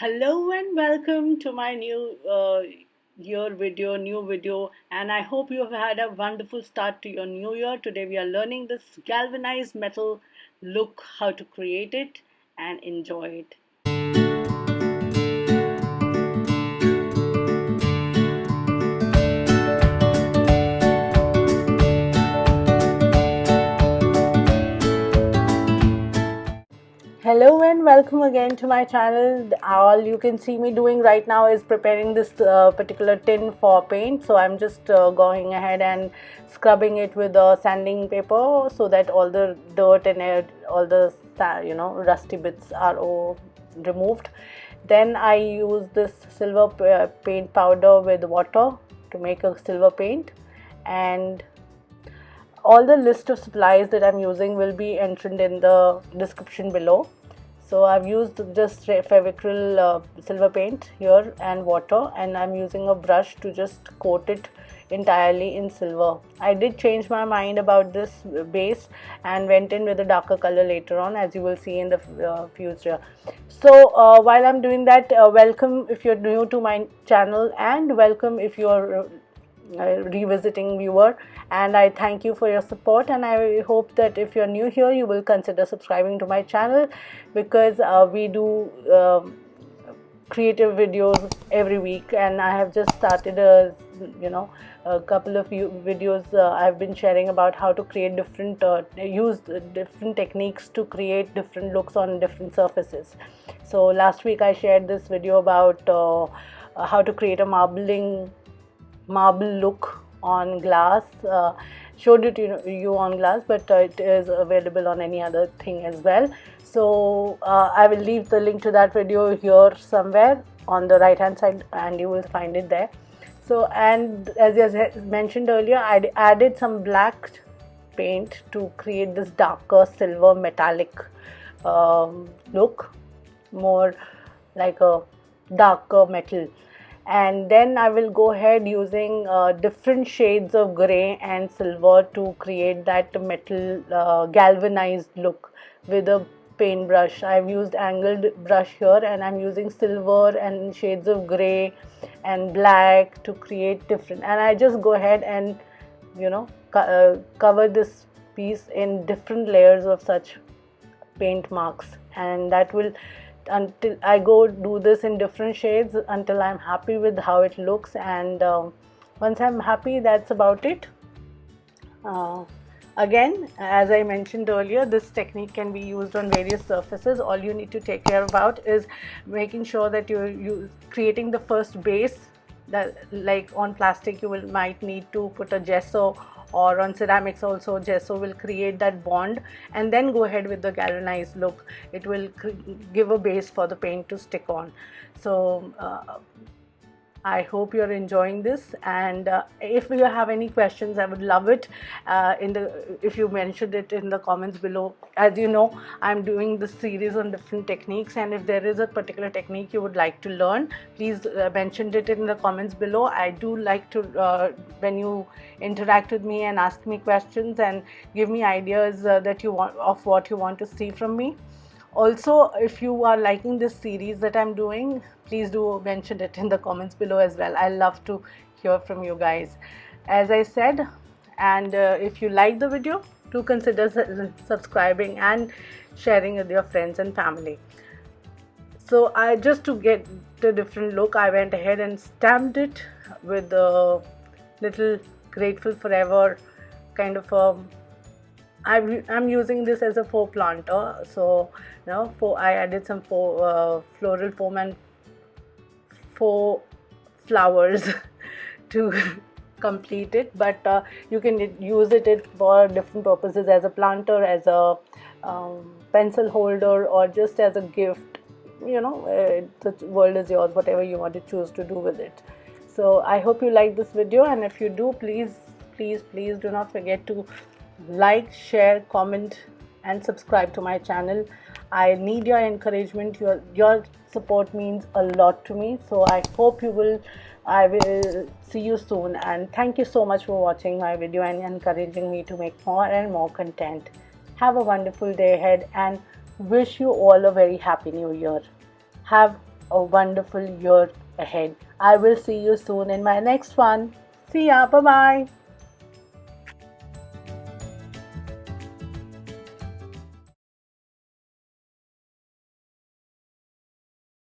Hello and welcome to my new video, and I hope you have had a wonderful start to your new year. Today we are learning this galvanized metal look, how to create it and enjoy it. Hello and welcome again to my channel. All you can see me doing right now is preparing this particular tin for paint. So I'm just going ahead and scrubbing it with a sanding paper so that all the dirt and all the rusty bits are all removed. Then I use this silver paint powder with water to make a silver paint, and all the list of supplies that I'm using will be entered in the description below. So I've used just Fevicryl silver paint here and water, and I'm using a brush to just coat it entirely in silver. I did change my mind about this base and went in with a darker color later on, as you will see in the future. So while I'm doing that, welcome if you're new to my channel, and welcome if you're revisiting viewer, and I thank you for your support, and I hope that if you're new here you will consider subscribing to my channel, because we do creative videos every week, and I have just started a couple of videos I've been sharing about how to create use different techniques to create different looks on different surfaces. So last week I shared this video about how to create a marble look on glass. Showed it to you on glass, but it is available on any other thing as well. So I will leave the link to that video here somewhere on the right hand side, and you will find it there. So, and as I mentioned earlier, I added some black paint to create this darker silver metallic look, more like a darker metal. And then I will go ahead using different shades of gray and silver to create that metal galvanized look with a paintbrush. I've used angled brush here, and I'm using silver and shades of gray and black to create different, and I just go ahead and cover this piece in different layers of such paint marks, and that will, until I go do this in different shades until I'm happy with how it looks. And once I'm happy, that's about it. Again, as I mentioned earlier, this technique can be used on various surfaces. All you need to take care about is making sure that you're creating the first base. That, like on plastic, you might need to put a gesso, or on ceramics also gesso will create that bond, and then go ahead with the galvanized look. It will give a base for the paint to stick on. So I hope you're enjoying this, and if you have any questions, I would love it if you mentioned it in the comments below. As you know, I'm doing this series on different techniques, and if there is a particular technique you would like to learn, please mention it in the comments below. I do like to when you interact with me and ask me questions and give me ideas that you want of what you want to see from me. Also, if you are liking this series that I'm doing, please do mention it in the comments below as well. I love to hear from you guys, as I said. And if you like the video, do consider subscribing and sharing with your friends and family. So I just to get the different look, I went ahead and stamped it with a little Grateful Forever kind of a, I'm using this as a faux planter. So I added some floral foam and faux flowers to complete it, but you can use it for different purposes, as a planter, as a pencil holder, or just as a gift. The world is yours, whatever you want to choose to do with it. So I hope you like this video, and if you do, please do not forget to like, share, comment and subscribe to my channel. I need your encouragement. Your support means a lot to me. So I hope I will see you soon, and thank you so much for watching my video and encouraging me to make more and more content. Have a wonderful day ahead, and wish you all a very happy new year. Have a wonderful year ahead. I will see you soon in my next one. See ya. Bye bye.